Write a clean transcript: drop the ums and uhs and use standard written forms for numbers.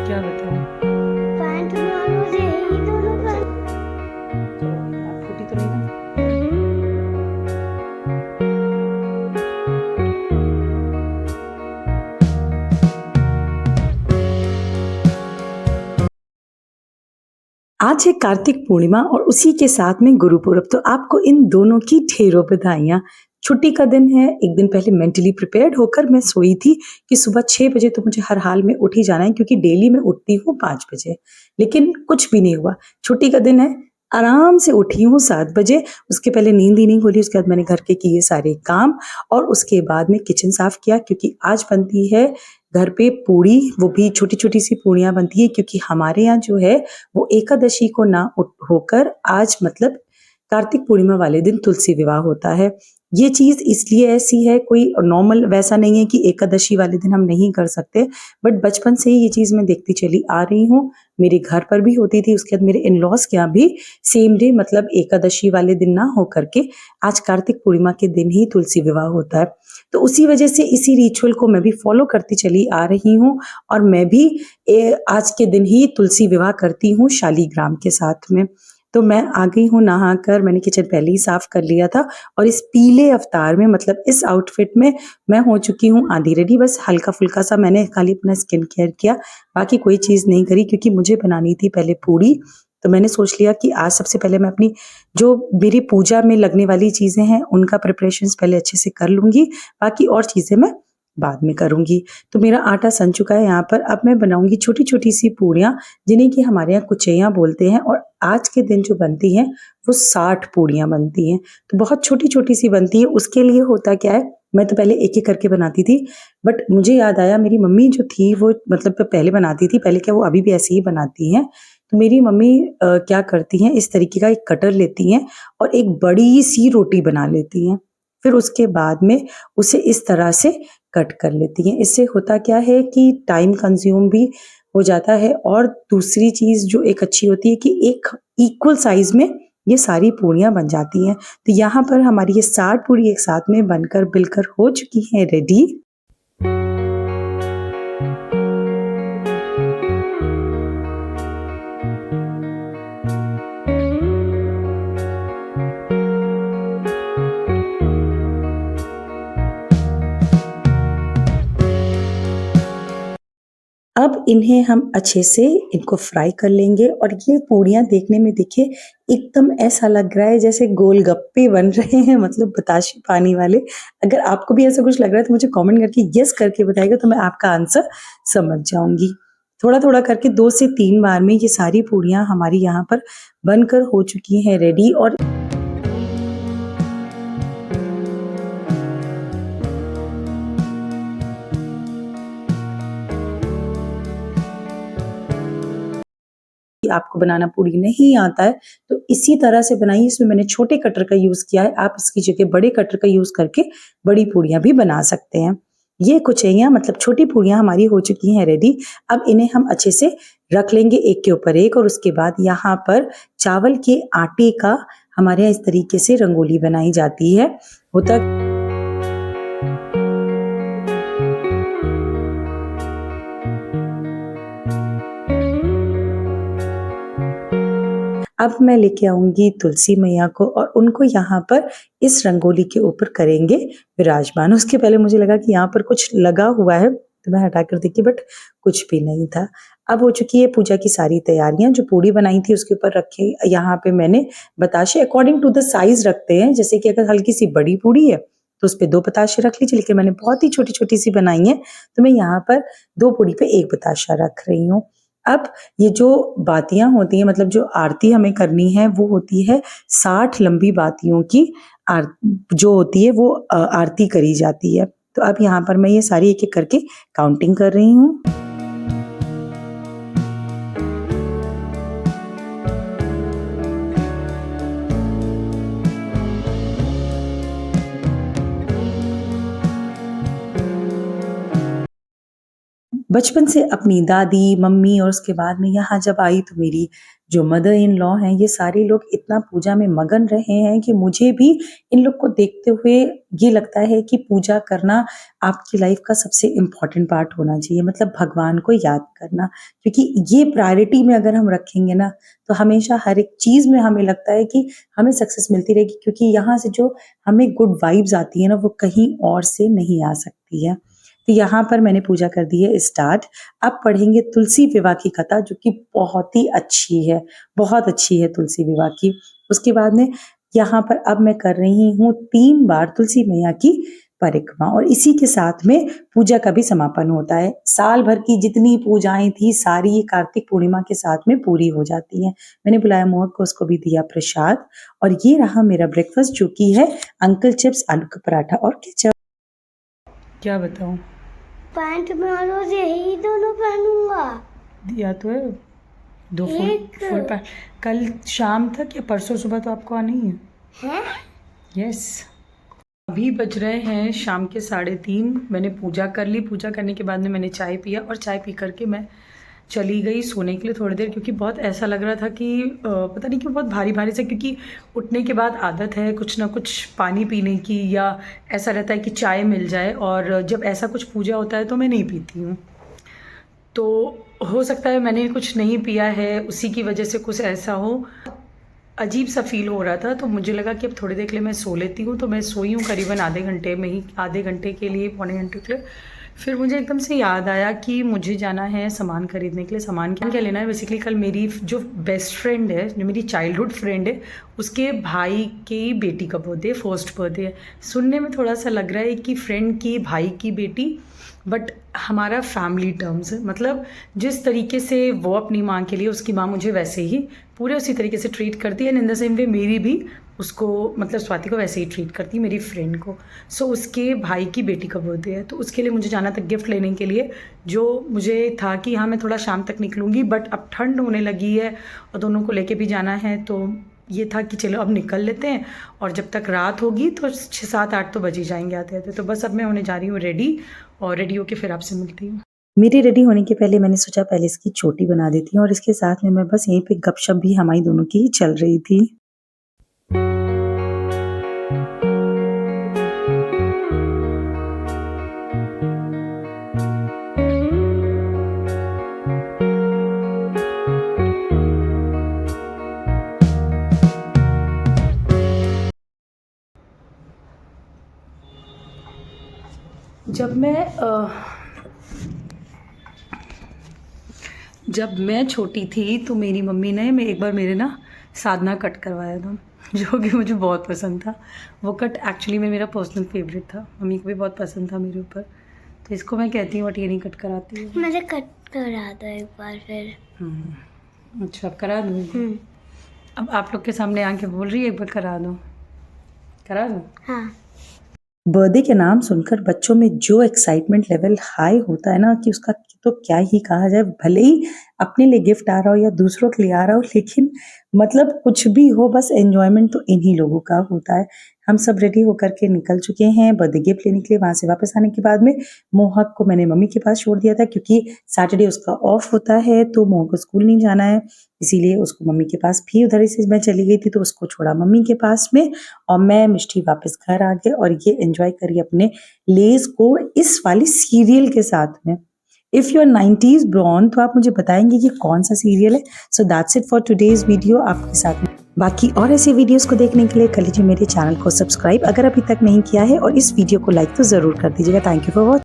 क्या बताऊँ? पैंट मारो रे, ये दोनों पैंट। चलो बात फूटी तो नहीं ना? आज है कार्तिक पूर्णिमा और उसी के साथ में गुरुपुरब, तो आपको इन दोनों की ढेरों बधाइयाँ। छुट्टी का दिन है, एक दिन पहले मेंटली प्रिपेयर्ड होकर मैं सोई थी कि सुबह 6 बजे तो मुझे हर हाल में उठ ही जाना है क्योंकि डेली मैं उठती हूँ 5 बजे। लेकिन कुछ भी नहीं हुआ, छुट्टी का दिन है, आराम से उठी हूँ 7 बजे, उसके पहले नींद ही नहीं खुली, उसके बाद मैंने घर के किए सारे काम और उसके बाद में किचन साफ किया क्योंकि आज बनती है घर पे पूड़ी, वो भी छोटी-छोटी सी पूड़ियाँ बनती हैं क्योंकि हमारे यहाँ जो है वो एकादशी को ना होकर आज मतलब कार्तिक पूर्णिमा वाले दिन तुलसी विवाह होता है। ये चीज़ इसलिए ऐसी है, कोई नॉर्मल वैसा नहीं है कि एकादशी वाले दिन हम नहीं कर सकते, बट बचपन से ही ये चीज़ मैं देखती चली आ रही हूँ। मेरे घर पर भी होती थी, उसके बाद मेरे इन-लॉज़ के यहाँ भी सेम डे मतलब एकादशी वाले दिन ना हो करके आज कार्तिक पूर्णिमा के दिन ही तुलसी विवाह होता है। तो उसी वजह से इसी रिचुअल को मैं भी फॉलो करती चली आ रही हूँ और मैं भी आज के दिन ही तुलसी विवाह करती हूँ शालीग्राम के साथ में। तो मैं आ गई हूँ नहाकर, मैंने किचन पहले ही साफ कर लिया था और इस पीले अवतार में मतलब इस आउटफिट में मैं हो चुकी हूँ आधी रेडी। बस हल्का-फुल्का सा मैंने खाली अपना स्किन केयर किया, बाकी कोई चीज़ नहीं करी क्योंकि मुझे बनानी थी पहले पूड़ी। तो मैंने सोच लिया कि आज सबसे पहले मैं अपनी जो मेरी पूजा में लगने वाली चीज़ें हैं, उनका प्रिपरेशंस पहले अच्छे से कर लूँगी, बाकी और चीज़ें मैं बाद में करूँगी। तो मेरा आटा सन चुका है यहाँ पर, अब मैं बनाऊँगी छोटी-छोटी सी पूड़ियाँ, जिन्हें कि हमारे यहाँ कुचैया बोलते हैं और आज के दिन जो बनती हैं, वो 60 पूड़ियाँ बनती हैं। तो बहुत छोटी-छोटी सी बनती है, उसके लिए होता क्या है, मैं तो पहले एक-एक करके बनाती थी, बट मुझे याद आया मेरी मम्मी जो थी वो मतलब पहले बनाती थी, पहले क्या वो अभी भी ऐसे ही बनाती हैं। तो मेरी मम्मी क्या करती हैं, इस तरीके का एक कटर लेती हैं और एक बड़ी-सी रोटी बना लेती हैं। फिर उसके बाद में उसे इस तरह से कट कर लेती हैं। इससे होता क्या है कि टाइम कंज़्यूम भी हो जाता है और दूसरी चीज़ जो एक अच्छी होती है कि एक इक्वल साइज़ में ये सारी पूड़ियाँ बन जाती हैं। तो यहाँ पर हमारी ये 60 पूड़ी एक साथ में बनकर बिलकर हो चुकी हैं रेडी। अब इन्हें हम अच्छे से इनको फ्राई कर लेंगे और ये पूड़ियाँ देखने में देखिए एकदम ऐसा लग रहा है जैसे गोलगप्पे बन रहे हैं मतलब बताशे पानी वाले। अगर आपको भी ऐसा कुछ लग रहा है तो मुझे कमेंट करके यस करके बताइएगा तो मैं आपका आंसर समझ जाऊँगी। थोड़ा-थोड़ा करके 2 से 3 बार में ये सारी पूड़ियाँ हमारी यहाँ पर बनकर हो चुकी हैं रेडी और कि आपको बनाना पूड़ी नहीं आता है, तो इसी तरह से बनाइए। इसमें मैंने छोटे कटर का यूज़ किया है, आप इसकी जगह बड़े कटर का यूज़ करके बड़ी पूड़ियाँ भी बना सकते हैं। ये कुचैया मतलब छोटी पूड़ियाँ हमारी हो चुकी हैं रेडी। अब इन्हें हम अच्छे से रख लेंगे एक के ऊपर एक और उसके बाद यहाँ पर चावल के आटे का हमारे यहाँ इस तरीके से रंगोली बनाई जाती है। होता अब मैं लेके आऊँगी तुलसी मैया को और उनको यहाँ पर इस रंगोली के ऊपर करेंगे विराजमान। उसके पहले मुझे लगा कि यहाँ पर कुछ लगा हुआ है, तो मैं हटा कर देखी बट कुछ भी नहीं था। अब हो चुकी है पूजा की सारी तैयारियाँ, जो पूड़ी बनाई थी उसके ऊपर रखे यहाँ पे मैंने बताशे अकॉर्डिंग टू द साइज़ रखते हैं, जैसे कि अगर हल्की-सी बड़ी पूड़ी है, तो उसपे 2 बताशे रख लीजिए, लेकिन मैंने बहुत ही छोटी-छोटी सी बनाई है, तो मैं यहाँ पर 2 पूड़ी पे 1 बताशा रख रही हूँ। अब ये जो बातियाँ होती हैं मतलब जो आरती हमें करनी है वो होती है 60 लंबी बातियों की आर जो होती है वो आरती करी जाती है। तो अब यहाँ पर मैं ये सारी एक-एक करके काउंटिंग कर रही हूँ। बचपन से अपनी दादी, मम्मी और उसके बाद में यहाँ जब आई तो मेरी जो मदर इन लॉ हैं, ये सारे लोग इतना पूजा में मगन रहे हैं कि मुझे भी इन लोग को देखते हुए ये लगता है कि पूजा करना आपकी लाइफ का सबसे इम्पोर्टेंट पार्ट होना चाहिए, मतलब भगवान को याद करना, क्योंकि ये प्रायोरिटी में अगर हम रखेंगे ना, तो हमेशा हर एक चीज़ में हमें लगता है कि हमें सक्सेस मिलती रहेगी, क्योंकि यहाँ से जो हमें गुड वाइब्स आती है ना, वो कहीं और से नहीं आ सकती है। तो यहाँ पर मैंने पूजा कर दी है स्टार्ट। अब पढ़ेंगे तुलसी विवाह की कथा, जो कि बहुत ही अच्छी है, बहुत अच्छी है तुलसी विवाह की। उसके बाद में यहाँ पर अब मैं कर रही हूँ 3 बार तुलसी मैया की परिक्रमा, और इसी के साथ में पूजा का भी समापन होता है। साल भर की जितनी पूजाएं थी सारी ये कार्तिक पूर्णिमा के साथ में पूरी हो जाती हैं। मैंने बुलाया मोहक को, उसको भी दिया प्रसाद, और ये रहा मेरा ब्रेकफास्ट, जो कि है अंकल चिप्स, आलू का पराठा और केचप। क्या बताऊं, पैंट में और रोज यही दोनों पहनूंगा। दिया तो है 2 फुल पैंट। कल शाम तक या परसों सुबह तो आपको आना ही है। हैं? यस। अभी बज रहे हैं शाम के 3:30। मैंने पूजा कर ली। पूजा करने के बाद में मैंने चाय पिया, और चाय पी करके मैं चली गई सोने के लिए थोड़ी देर, क्योंकि बहुत ऐसा लग रहा था कि पता नहीं क्यों बहुत भारी भारी सा, क्योंकि उठने के बाद आदत है कुछ ना कुछ पानी पीने की, या ऐसा रहता है कि चाय मिल जाए, और जब ऐसा कुछ पूजा होता है तो मैं नहीं पीती हूँ। तो हो सकता है मैंने कुछ नहीं पिया है, उसी की वजह से कुछ ऐसा हो, अजीब सा फील हो रहा था। तो मुझे लगा कि अब थोड़ी देर के लिए मैं सो लेती हूँ। तो मैं सोई हूँ करीबन आधे घंटे में ही, आधे घंटे के लिए, पौने घंटे के लिए। फिर मुझे एकदम से याद आया कि मुझे जाना है सामान खरीदने के लिए। सामान क्या लेना है, बेसिकली कल मेरी जो बेस्ट फ्रेंड है, जो मेरी चाइल्डहुड फ्रेंड है, उसके भाई की बेटी का बर्थडे, फर्स्ट बर्थडे है। सुनने में थोड़ा सा लग रहा है कि फ्रेंड की भाई की बेटी, बट हमारा फैमिली टर्म्स है, मतलब जिस तरीके से वो अपनी माँ के लिए, उसकी माँ मुझे वैसे ही पूरे उसी तरीके से ट्रीट करती है, and in the same way मेरी भी उसको, मतलब स्वाति को वैसे ही ट्रीट करती है, मेरी फ्रेंड को। सो उसके भाई की बेटी का बर्थडे है, तो उसके लिए मुझे जाना था गिफ्ट लेने के लिए। जो मुझे था कि हाँ मैं थोड़ा शाम तक निकलूँगी, बट अब ठंड होने लगी है और दोनों को लेके भी जाना है, तो ये था कि चलो अब निकल लेते हैं, और जब तक रात होगी तो 6, 7, 8 तो बज ही जाएंगे आते आते। तो बस अब मैं होने जा रही हूँ रेडी, और रेडी होके फिर आपसे मिलती हूँ। मेरे रेडी होने के पहले मैंने सोचा पहले इसकी चोटी बना देती हूँ, और इसके साथ में मैं बस यहीं पे गपशप भी हमारी दोनों की ही चल रही थी। जब मैं छोटी थी तो मेरी मम्मी ने एक बार मेरे ना साधना कट करवाया था, जो कि मुझे बहुत पसंद था। वो कट एक्चुअली में मेरा पर्सनल फेवरेट था, मम्मी को भी बहुत पसंद था मेरे ऊपर, तो इसको मैं कहती हूँ बट ये नहीं कट कराती हूँ। मुझे कट करा दो एक बार फिर। अच्छा, अब करा दूँ? अब आप लोग के सामने आके बोल रही है एक बार करा दो, करा दो। हाँ। बर्थडे के नाम सुनकर बच्चों में जो एक्साइटमेंट लेवल हाई होता है ना, कि उसका तो क्या ही कहा जाए। भले ही अपने लिए गिफ्ट आ रहा हो या दूसरों के लिए आ रहा हो, लेकिन मतलब कुछ भी हो, बस एंजॉयमेंट तो इन्हीं लोगों का होता है। हम सब रेडी होकर के निकल चुके हैं बर्थडे गिफ्ट लेने के लिए। वहाँ से वापस आने के बाद में मोहक को मैंने मम्मी के पास छोड़ दिया था, क्योंकि सैटरडे उसका ऑफ होता है, तो मोहक को स्कूल नहीं जाना है, इसीलिए उसको मम्मी के पास भी उधर से मैं चली गई थी, तो उसको छोड़ा मम्मी के पास में, और मैं मिष्टी वापस घर आ गए और ये एंजॉय करी अपने लेज को इस वाली सीरियल के साथ में। If you are 90s bronze, तो आप मुझे बताएंगे कि कौन सा सीरियल है। So that's it for today's video आपके साथ में। बाकी और ऐसे वीडियोस को देखने के लिए कर लीजिए मेरे चैनल को सब्सक्राइब, अगर अभी तक नहीं किया है, और इस वीडियो को लाइक तो ज़रूर कर दीजिएगा। Thank you for watching.